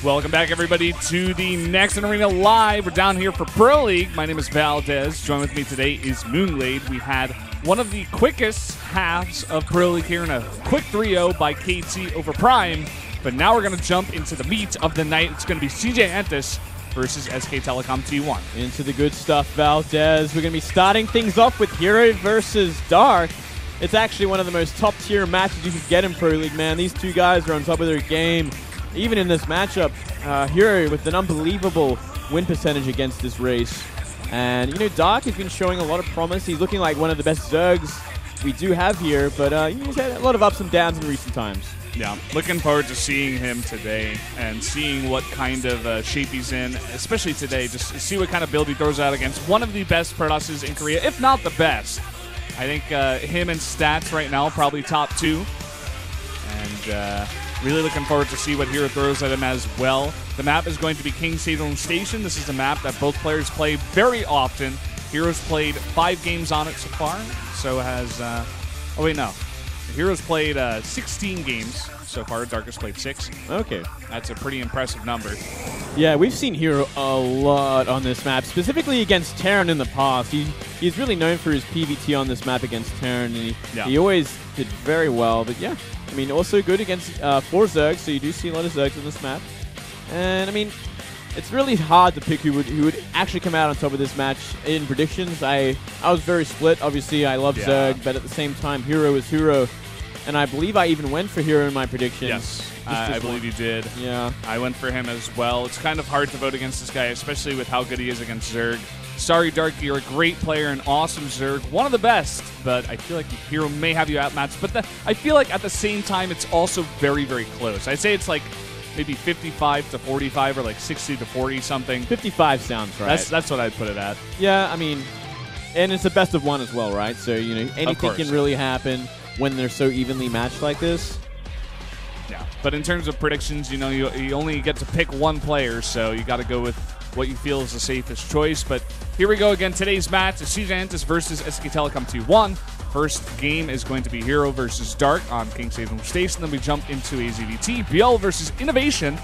Welcome back, everybody, to the next Arena Live. We're down here for Pro League. My name is Valdez. Join with me today is Moonglade. We had one of the quickest halves of Pro League here in a quick 3-0 by KT over Prime. But now we're going to jump into the meat of the night. It's going to be Sejong versus SK Telecom T1. Into the good stuff, Valdez. We're going to be starting things off with herO versus Dark. It's actually one of the most top-tier matches you can get in Pro League, man. These two guys are on top of their game. Even in this matchup, herO with an unbelievable win percentage against this race. And, you know, Dark has been showing a lot of promise. He's looking like one of the best Zergs we do have here, but he's had a lot of ups and downs in recent times. Yeah, looking forward to seeing him today and seeing what kind of shape he's in, especially today, just see what kind of build he throws out against one of the best Protosses in Korea, if not the best. I think him and Stats right now probably top two. And really looking forward to see what herO throws at him as well. The map is going to be King Sejong Station. This is a map that both players play very often. herO's played 5 games on it so far. So has, oh wait, no. herO's played 16 games so far. Dark has played 6. Okay. That's a pretty impressive number. Yeah, we've seen herO a lot on this map, specifically against Terran in the past. He's really known for his PvT on this map against Terran, and he always did very well. But yeah, I mean, also good against 4 Zergs, so you do see a lot of Zergs on this map. And I mean, it's really hard to pick who would actually come out on top of this match in predictions. I was very split. Obviously, I love Zerg, but at the same time, herO is herO. And I believe I even went for herO in my predictions. Yes, I believe you did. Yeah. I went for him as well. It's kind of hard to vote against this guy, especially with how good he is against Zerg. Sorry, Dark, you're a great player, an awesome Zerg, one of the best, but I feel like herO may have you outmatched. But I feel like at the same time, it's also very, very close. I'd say it's like maybe 55 to 45 or like 60 to 40 something. 55 sounds right. That's what I'd put it at. Yeah, I mean, and it's the best of one as well, right? So, you know, anything can really happen when they're so evenly matched like this. Yeah, but in terms of predictions, you know, you only get to pick one player, so you got to go with what you feel is the safest choice. But here we go again. Today's match is Sejong versus SK Telecom T1. First game is going to be herO versus Dark on King Sejong Station. Then we jump into a ZVT. BL versus Innovation,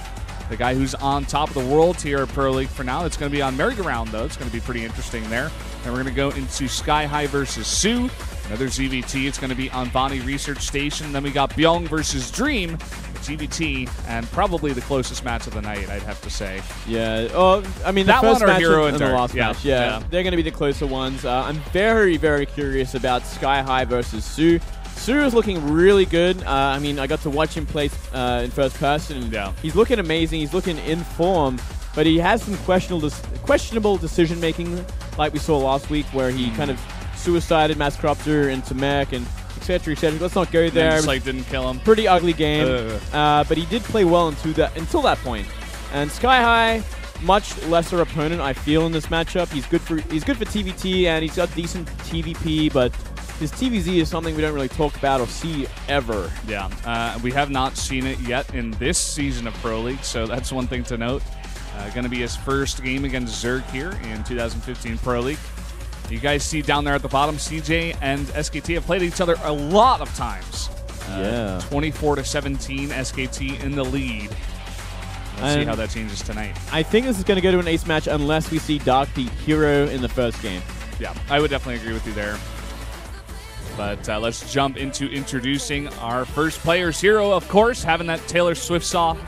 the guy who's on top of the world here at Pro League for now. It's going to be on Merry-Go-Round, though. It's going to be pretty interesting there. And we're going to go into Sky High versus Sue. Another ZVT. It's going to be on Bonnie Research Station. Then we got Byung versus Dream, ZVT, and probably the closest match of the night, I'd have to say. Yeah. Oh, I mean, the that first one or match herO and the last match. Yeah. They're going to be the closer ones. I'm very, very curious about Sky High versus Sue. Sue is looking really good. I mean, I got to watch him play in first person. And he's looking amazing. He's looking in form. But he has some questionable decision-making, like we saw last week, where he kind of suicided Masscropter into mech and etc. Let's not go there. Just like didn't kill him. Pretty ugly game. But he did play well until that point. And Sky High, much lesser opponent, I feel, in this matchup. He's good for TVT and he's got decent TVP, but his TVZ is something we don't really talk about or see ever. Yeah, we have not seen it yet in this season of Pro League, so that's one thing to note. Going to be his first game against Zerg here in 2015 Pro League. You guys see down there at the bottom, CJ and SKT have played each other a lot of times. 24-17, SKT in the lead. Let's see how that changes tonight. I think this is going to go to an ace match unless we see Dark beat herO in the first game. Yeah, I would definitely agree with you there. But let's jump into introducing our first players. herO, of course, having that Taylor Swift song.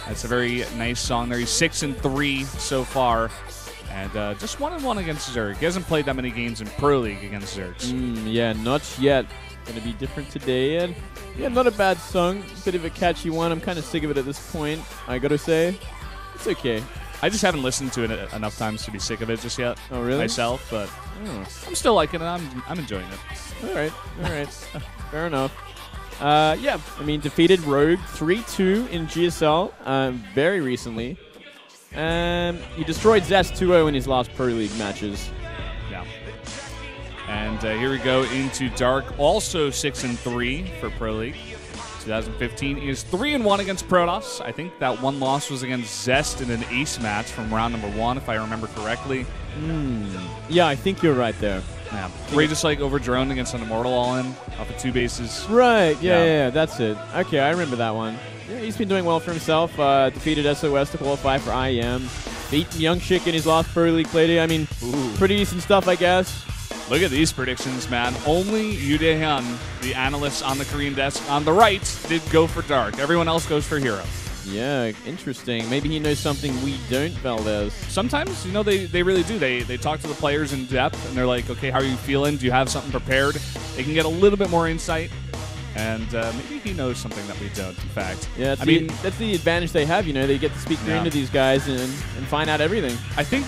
That's a very nice song there. He's 6-3 so far. And just 1-1 against Zerg. He hasn't played that many games in Pro League against Zergs. Yeah, not yet. Going to be different today. And yeah, not a bad song. Bit of a catchy one. I'm kind of sick of it at this point, I got to say. It's okay. I just haven't listened to it enough times to be sick of it just yet. Oh, really? Myself, but I'm still liking it. I'm enjoying it. All right. Fair enough. Yeah, I mean, defeated Rogue 3-2 in GSL very recently. He destroyed Zest 2-0 in his last Pro League matches. Yeah. And here we go into Dark, also 6-3 for Pro League. 2015 is 3-1 against Protoss. I think that one loss was against Zest in an ace match from round number 1, if I remember correctly. Yeah, I think you're right there. Yeah. Where you just like over drone against an Immortal all in off of 2 bases. Right. Yeah, that's it. Okay, I remember that one. Yeah, he's been doing well for himself. Defeated SOS to qualify for IEM. Beat Young Chick in his last Pro League play. I mean, pretty decent stuff, I guess. Look at these predictions, man. Only Yoo Dae-hyun, the analyst on the Korean desk on the right, did go for Dark. Everyone else goes for herO. Yeah, interesting. Maybe he knows something we don't, Valdez. Sometimes, you know, they really do. They talk to the players in depth, and they're like, okay, how are you feeling? Do you have something prepared? They can get a little bit more insight. And maybe he knows something that we don't, in fact. Yeah, that's the advantage they have, you know. They get to speak into these guys and find out everything. I think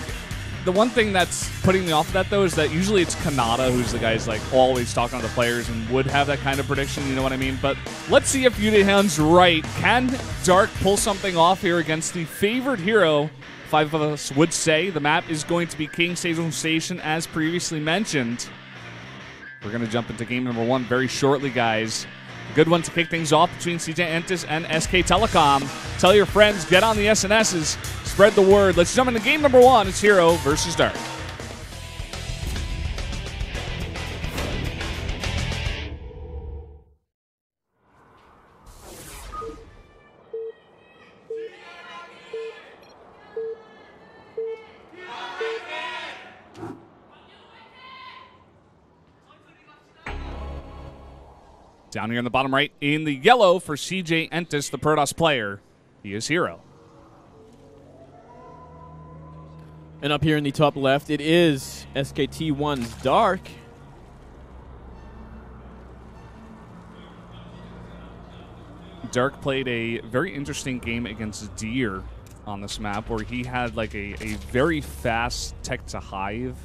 the one thing that's putting me off of that, though, is that usually it's Kanata who's the guy who's like always talking to the players and would have that kind of prediction, you know what I mean? But let's see if Yoo Dae-hyun's right. Can Dark pull something off here against the favored herO? 5 of us would say the map is going to be King Sejong Station, as previously mentioned. We're going to jump into game number 1 very shortly, guys. A good one to kick things off between CJ Entus and SK Telecom. Tell your friends, get on the SNSs, spread the word. Let's jump into game number 1. It's herO versus Dark. Down here in the bottom right, in the yellow for CJ Entus, the Protoss player, he is herO. And up here in the top left, it is SKT1's Dark. Dark played a very interesting game against Deer on this map, where he had like a very fast tech to hive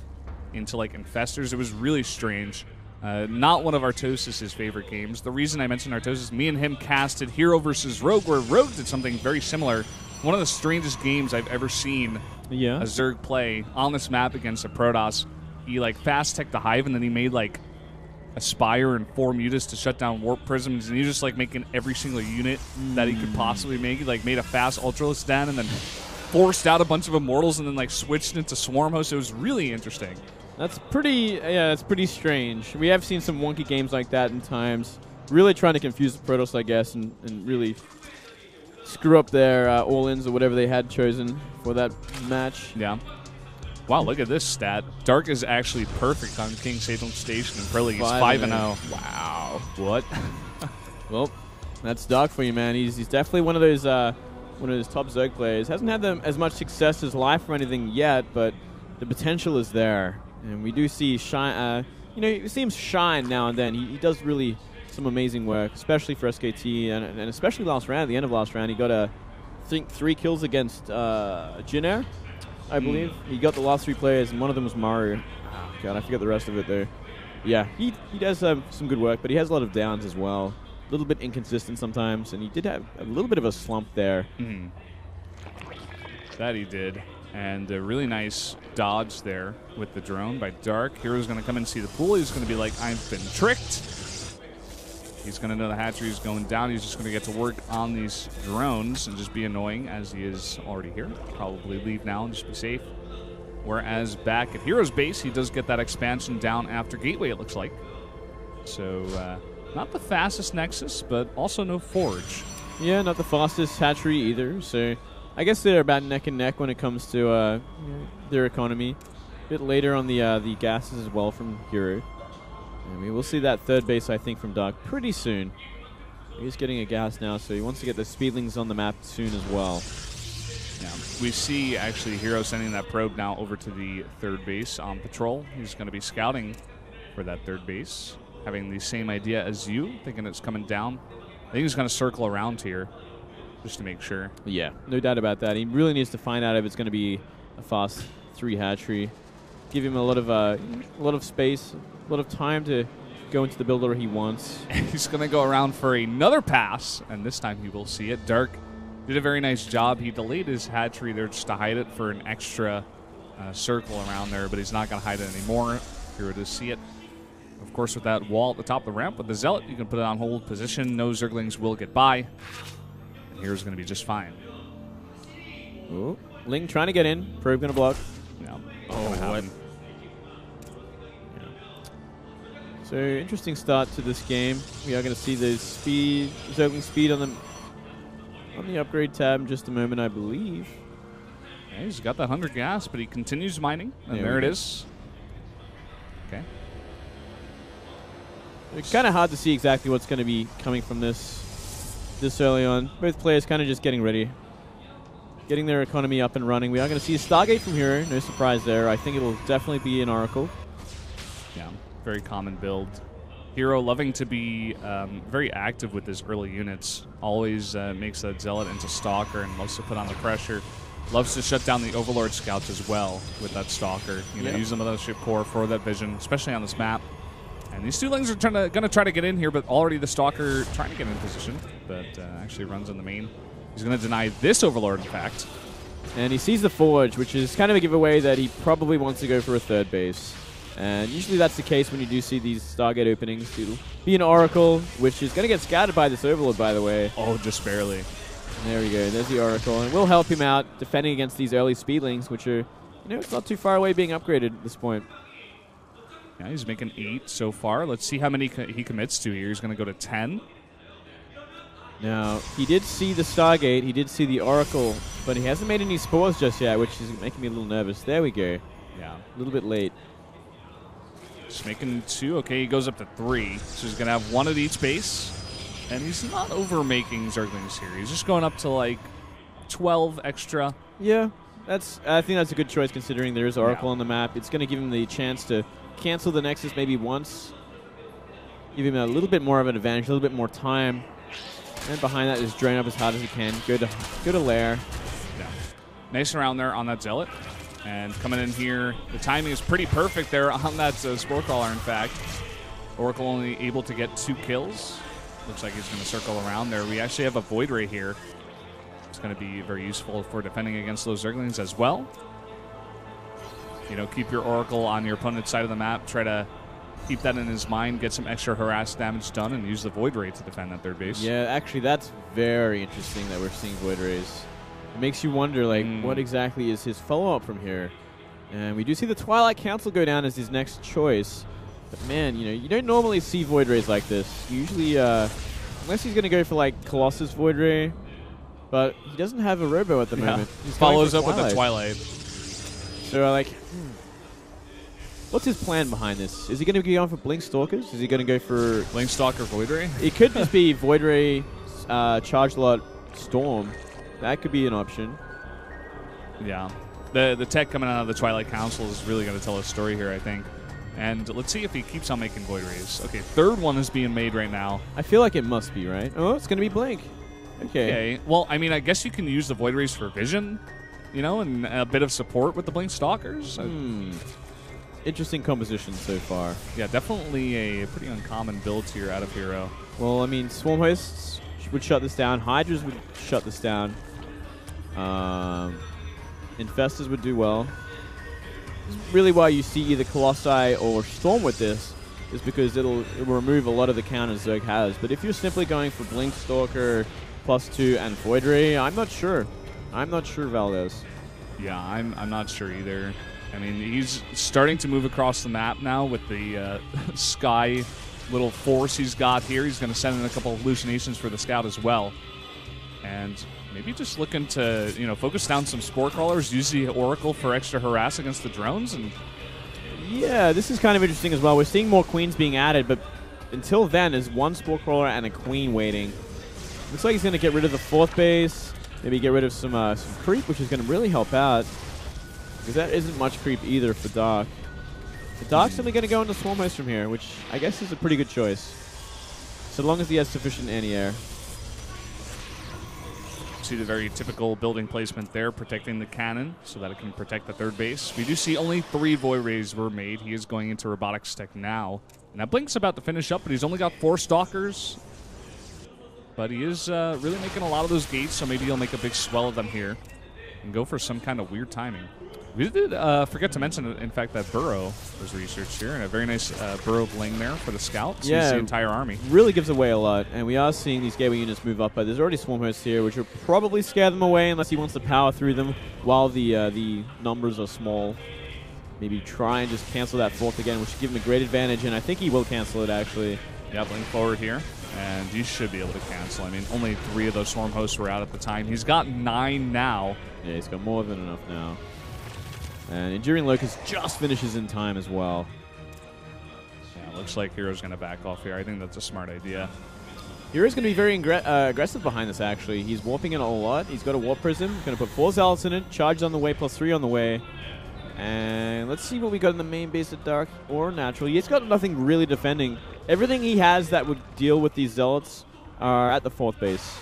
into like infestors. It was really strange. Not one of Artosis' favorite games. The reason I mentioned Artosis, me and him casted herO versus Rogue, where Rogue did something very similar. One of the strangest games I've ever seen a Zerg play on this map against a Protoss. He like fast tech the hive, and then he made like a Spire and 4 Mutas to shut down Warp Prisms, and he just like making every single unit that he could possibly make. He like made a fast Ultralisk den, and then forced out a bunch of Immortals, and then like switched into Swarm Host. It was really interesting. That's pretty, that's pretty strange. We have seen some wonky games like that in times. Really trying to confuse the Protoss, I guess, and really screw up their all-ins or whatever they had chosen for that match. Yeah. Wow, look at this stat. Dark is actually perfect on King Sejong Station in Pro League. He's 5-0. Wow. What? Well, that's Dark for you, man. He's definitely one of those top Zerg players. Hasn't had as much success as Life or anything yet, but the potential is there. And we do see shine. You see him shine now and then. He does really some amazing work, especially for SKT, and especially last round. At the end of last round, he got I think 3 kills against Jin, I believe. He got the last 3 players, and one of them was Mario. Oh, God, I forget the rest of it there. Yeah, he does have some good work, but he has a lot of downs as well. A little bit inconsistent sometimes, and he did have a little bit of a slump there. That he did. And a really nice dodge there with the drone by Dark. herO's going to come in and see the pool. He's going to be like, I've been tricked. He's going to know the hatchery is going down. He's just going to get to work on these drones and just be annoying, as he is already here. Probably leave now and just be safe. Whereas back at herO's base, he does get that expansion down after Gateway, it looks like. So not the fastest Nexus, but also no Forge. Yeah, not the fastest hatchery either. So I guess they're about neck and neck when it comes to their economy. A bit later on the gases as well from herO. I mean, we'll see that 3rd base, I think, from Dark pretty soon. He's getting a gas now, so he wants to get the Speedlings on the map soon as well. Yeah, we see actually herO sending that probe now over to the 3rd base on patrol. He's going to be scouting for that 3rd base, having the same idea as you, thinking it's coming down. I think he's going to circle around here, just to make sure. Yeah, no doubt about that. He really needs to find out if it's going to be a fast 3 hatchery. Give him a lot of space, a lot of time to go into the builder he wants. He's going to go around for another pass, and this time he will see it. Dark did a very nice job. He delayed his hatchery there just to hide it for an extra circle around there, but he's not going to hide it anymore. herO does see it. Of course, with that wall at the top of the ramp with the Zealot, you can put it on hold position. No Zerglings will get by. herO's going to be just fine. Ooh. Ling trying to get in. Probe going to block. Yeah. Oh, what? Yeah. So interesting start to this game. We are going to see the Zergling speed on the upgrade tab in just a moment, I believe. Yeah, he's got that 100 gas, but he continues mining, and there it is. Okay. It's kind of hard to see exactly what's going to be coming from this early on. Both players kind of just getting ready, getting their economy up and running. We are going to see a Stargate from herO. No surprise there. I think it will definitely be an Oracle. Yeah, very common build. herO loving to be very active with his early units. Always makes that Zealot into Stalker and loves to put on the pressure. Loves to shut down the Overlord scouts as well with that Stalker. You know, use the Mothership Core for that vision, especially on this map. And these two Lings are going to try to get in here, but already the Stalker trying to get in position, but actually runs in the main. He's going to deny this Overlord, in fact. And he sees the Forge, which is kind of a giveaway that he probably wants to go for a third base. And usually that's the case when you do see these Stargate openings. It'll be an Oracle, which is going to get scattered by this Overlord, by the way. Oh, just barely. There we go. There's the Oracle. And we'll help him out defending against these early Speedlings, which are, you know, it's not too far away being upgraded at this point. Yeah, he's making 8 so far. Let's see how many he commits to here. He's going to go to 10. Now, he did see the Stargate. He did see the Oracle, but he hasn't made any spores just yet, which is making me a little nervous. There we go. Yeah. A little bit late. Just making 2. Okay, he goes up to 3. So he's going to have 1 at each base. And he's not over-making Zerglings here. He's just going up to, like, 12 extra. Yeah, I think that's a good choice considering there is Oracle on the map. It's going to give him the chance to cancel the Nexus maybe once. Give him a little bit more of an advantage, a little bit more time. And behind that is drain up as hard as he can. Go to Lair. Yeah. Nice around there on that Zealot. And coming in here, the timing is pretty perfect there on that Spore Crawler, in fact. Oracle only able to get 2 kills. Looks like he's going to circle around there. We actually have a Void Ray here. It's going to be very useful for defending against those Zerglings as well. You know, keep your Oracle on your opponent's side of the map. Try to keep that in his mind, get some extra harass damage done, and use the Void Ray to defend that third base. Yeah, actually, that's very interesting that we're seeing Void Rays. It makes you wonder, like, what exactly is his follow-up from here? And we do see the Twilight Council go down as his next choice. But man, you know, you don't normally see Void Rays like this. Usually, unless he's going to go for, like, Colossus Void Ray. But he doesn't have a Robo at the moment. He follows up with the Twilight. So, like, what's his plan behind this? Is he going to be going for Blink Stalkers? Is he going to go for... Blink Stalker Void Ray? It could just be Void Ray, Charge Lot, Storm. That could be an option. Yeah. The tech coming out of the Twilight Council is really going to tell a story here, I think. And let's see if he keeps on making Void Rays. Okay, third one is being made right now. I feel like it must be, right? Oh, it's going to be Blink. Okay. Well, I mean, I guess you can use the Void Rays for vision, you know, and a bit of support with the Blink Stalkers. Interesting composition so far. Yeah, definitely a pretty uncommon build here out of herO. Well, I mean, Swarm Hosts would shut this down. Hydras would shut this down. Infestors would do well. This is really why you see either Colossi or Storm with this, is because it will remove a lot of the counters Zerg has. But if you're simply going for Blink Stalker, +2, and Void Ray, I'm not sure. I'm not sure, Valdez. Yeah, I'm not sure either. I mean, he's starting to move across the map now with the Sky little force he's got here. He's going to send in a couple of hallucinations for the Scout as well. And maybe just looking to, you know, focus down some Spore Crawlers, use the Oracle for extra harass against the drones. And yeah, this is kind of interesting as well. We're seeing more Queens being added, but until then, there's 1 Spore Crawler and a Queen waiting. Looks like he's going to get rid of the 4th base, maybe get rid of some creep, which is going to really help out. Because that isn't much creep either for Dark. The Dark's only going to go into Swarm Host from here, which I guess is a pretty good choice. So long as he has sufficient anti-air. See the very typical building placement there, protecting the cannon so that it can protect the third base. We do see only 3 Void Rays were made. He is going into Robotics Tech now. And that Blink's about to finish up, but he's only got 4 Stalkers. But he is really making a lot of those gates, so maybe he'll make a big swell of them here and go for some kind of weird timing. We did forget to mention, in fact, that Burrow was researched here, and a very nice Burrow bling there for the Scout. Yeah, the entire army. Really gives away a lot, and we are seeing these gateway units move up, but there's already Swarm Hosts here, which will probably scare them away unless he wants to power through them while the numbers are small. maybe try and just cancel that fourth again, which would give him a great advantage, and I think he will cancel it, actually. Yeah, blink forward here, and he should be able to cancel. I mean, only 3 of those Swarm Hosts were out at the time. He's got 9 now. Yeah, he's got more than enough now. And Enduring Locust just finishes in time as well. Yeah, looks like herO's going to back off here. I think that's a smart idea. herO's going to be very aggressive behind this, actually. He's warping in a lot. He's got a Warp Prism. Going to put 4 Zealots in it. Charge on the way, +3 on the way. And let's see what we got in the main base of Dark or Natural. He's got nothing really defending. Everything he has that would deal with these Zealots are at the 4th base.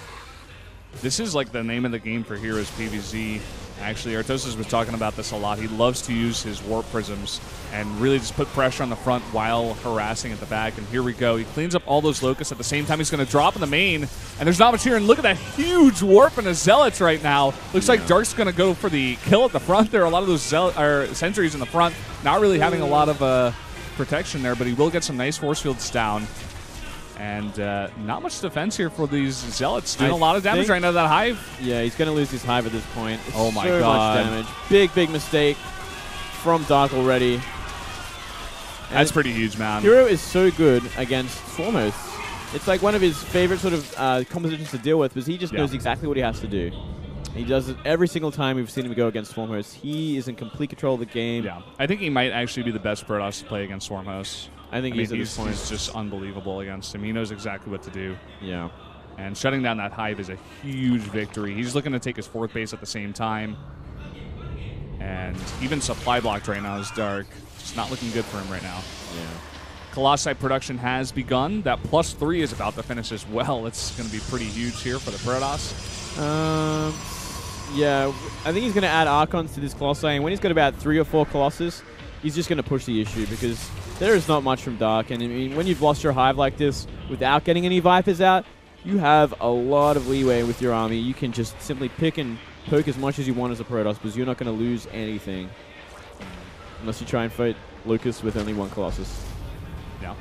This is like the name of the game for herO's PvZ. Actually, Artosis was talking about this a lot. He loves to use his Warp Prisms and really just put pressure on the front while harassing at the back. And here we go. He cleans up all those Locusts. At the same time, he's going to drop in the main. And there's not much here. And look at that huge Warp in his Zealots right now. Looks like Dark's going to go for the kill at the front. There are a lot of those Sentries in the front. Not really having a lot of protection there, but he will get some nice force fields down. And not much defense here for these Zealots. Doing a lot of damage right now to that Hive. Yeah, he's going to lose his Hive at this point. It's oh my so god. much damage. Big, big mistake from Dark already. And that's pretty huge, man. herO is so good against Swarm Hosts. It's like one of his favorite sort of compositions to deal with because he just knows exactly what he has to do. He does it every single time we've seen him go against Swarm Hosts. He is in complete control of the game. Yeah, I think he might actually be the best Protoss to play against Swarm Hosts. I think he's at this point. He's just unbelievable against him. He knows exactly what to do. Yeah. And shutting down that Hive is a huge victory. He's looking to take his 4th base at the same time. And even supply blocked right now is Dark. It's not looking good for him right now. Yeah. Colossi production has begun. That +3 is about to finish as well. It's going to be pretty huge here for the Protoss. Yeah, I think he's going to add Archons to this Colossi. And when he's got about 3 or 4 Colossus, he's just going to push the issue because there is not much from Dark. And I mean, when you've lost your Hive like this without getting any Vipers out, you have a lot of leeway with your army. You can just simply pick and poke as much as you want as a Protoss because you're not going to lose anything. Unless you try and fight Locust with only 1 Colossus. Yeah.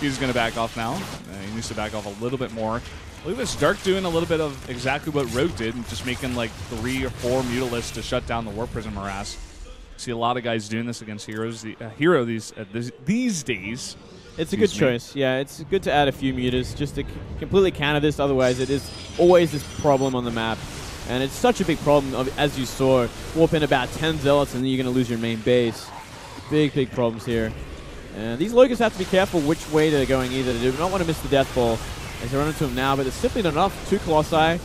He's going to back off now. He needs to back off a little bit more. Look at this. Dark doing a little bit of exactly what Rogue did and just making like 3 or 4 Mutalisks to shut down the Warp Prism harass. See a lot of guys doing this against herO these days. It's a good choice. Yeah, it's good to add a few mutas just to completely counter this. Otherwise, it is always this problem on the map. And it's such a big problem, as you saw. Warp in about 10 Zealots, and then you're going to lose your main base. Big, big problems here. And these Locusts have to be careful which way they're going either. They do not want to miss the Death Ball as they run into him now, but there's simply not enough. 2 Colossi.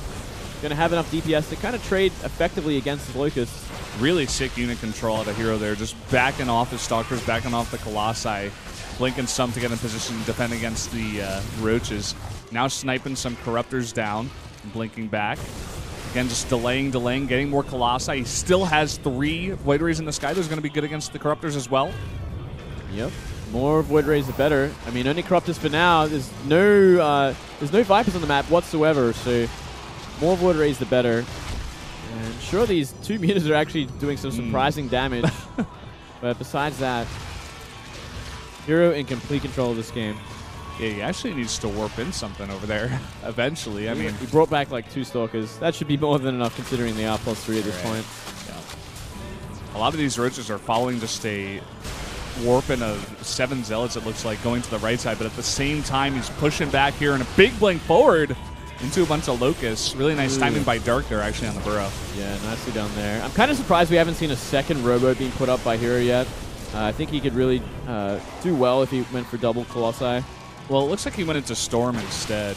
Going to have enough DPS to kind of trade effectively against the Locusts. Really sick unit control out of herO there. Just backing off his Stalkers, backing off the Colossi. Blinking some to get in position to defend against the Roaches. Now sniping some Corruptors down. Blinking back. Again, just delaying, getting more Colossi. He still has 3 Void Rays in the sky. There's going to be good against the Corruptors as well. Yep. More Void Rays the better. I mean, only Corruptors for now. There's no Vipers on the map whatsoever, so more Void Rays the better. And sure, these 2 mutas are actually doing some surprising damage. But besides that, herO in complete control of this game. Yeah, he actually needs to warp in something over there eventually. I mean, he brought back like 2 Stalkers. That should be more than enough considering they are +3 at this point. Yeah. A lot of these Roaches are following just a warp in of 7 Zealots, it looks like, going to the right side. But at the same time, he's pushing back here and a big blink forward into a bunch of Locusts. Really nice timing by Dark there, actually, on the burrow. Yeah, nicely done there. I'm kind of surprised we haven't seen a second Robo being put up by herO yet. I think he could really do well if he went for double Colossi. Well, it looks like he went into Storm instead.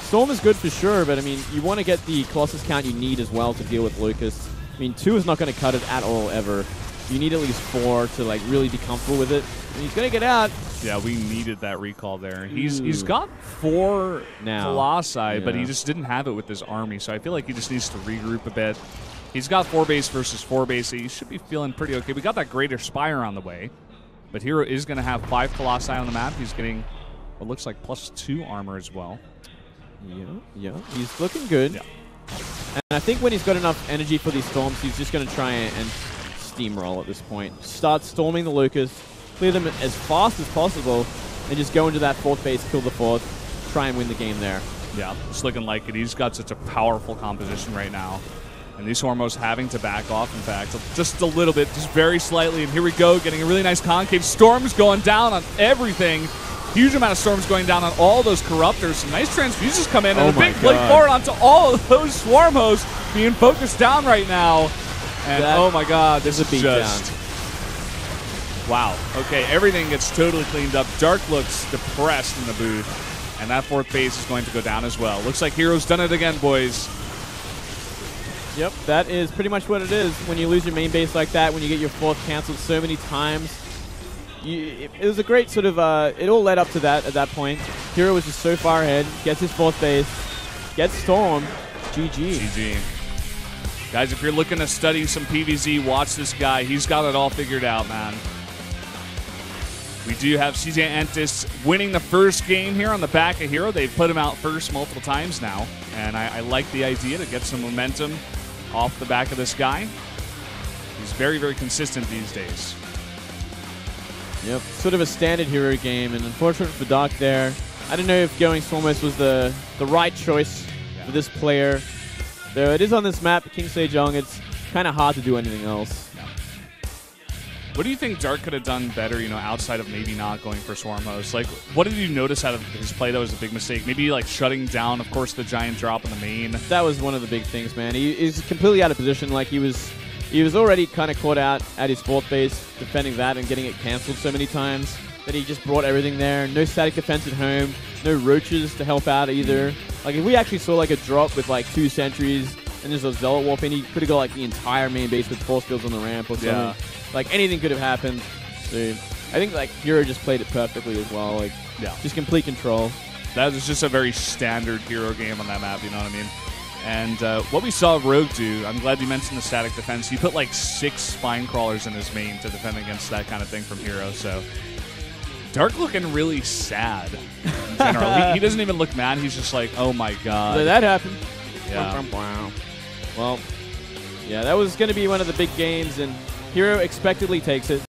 Storm is good for sure, but I mean, you want to get the Colossus count you need as well to deal with Locusts. I mean, 2 is not going to cut it at all, ever. You need at least 4 to like really be comfortable with it. And he's going to get out. Yeah, we needed that recall there. He's got 4 now Colossi, but he just didn't have it with his army, so I feel like he just needs to regroup a bit. He's got 4 base versus 4 base, so he should be feeling pretty okay. We got that Greater Spire on the way, but herO is going to have 5 Colossi on the map. He's getting what looks like +2 armor as well. Yeah, he's looking good. Yeah. And I think when he's got enough energy for these storms, he's just going to try and steamroll at this point. Start storming the Locusts, clear them as fast as possible, and just go into that 4th base, kill the 4th, try and win the game there. Yeah, it's looking like it. He's got such a powerful composition right now. And these herOs having to back off, in fact, just a little bit, just very slightly. And here we go, getting a really nice concave. Storms going down on everything. Huge amount of storms going down on all those corruptors. Some nice transfuses come in, and a big blade forward onto all of those swarmos being focused down right now. And oh my god, this is just... Wow. Okay, everything gets totally cleaned up. Dark looks depressed in the booth. And that fourth base is going to go down as well. Looks like herO's done it again, boys. Yep, that is pretty much what it is when you lose your main base like that, when you get your fourth canceled so many times. It was a great sort of, it all led up to that at that point. herO was just so far ahead, gets his fourth base, gets stormed, GG. GG. Guys, if you're looking to study some PvZ, watch this guy. He's got it all figured out, man. We do have Sejong winning the first game here on the back of herO. They've put him out first multiple times now, and I like the idea to get some momentum off the back of this guy. He's very, very consistent these days. Yep, sort of a standard herO game, and unfortunate for Dark there. I don't know if going Swarmos was the right choice for this player. Though it is on this map, King Sejong, it's kind of hard to do anything else. Yeah. What do you think Dark could have done better, you know, outside of maybe not going for Swarmos? Like, what did you notice out of his play that was a big mistake? Maybe, like, shutting down, of course, the giant drop in the main. That was one of the big things, man. He's completely out of position. Like, he was already kind of caught out at his fourth base, defending that and getting it canceled so many times that he just brought everything there. No static defense at home, no roaches to help out either. Like, if we actually saw like a drop with like 2 sentries and there's a Zealot warp in, he could have got like the entire main base with force fields on the ramp or something. Yeah. Like, anything could have happened. So I think like herO just played it perfectly as well. Like, yeah, just complete control. That was just a very standard herO game on that map, you know what I mean? And what we saw Rogue do, I'm glad you mentioned the static defense. He put like 6 spine crawlers in his main to defend against that kind of thing from herO. So Dark looking really sad in general. he doesn't even look mad. He's just like, oh my god. So that happened. Yeah. Wow. Well, yeah, that was going to be one of the big games, and herO expectedly takes it.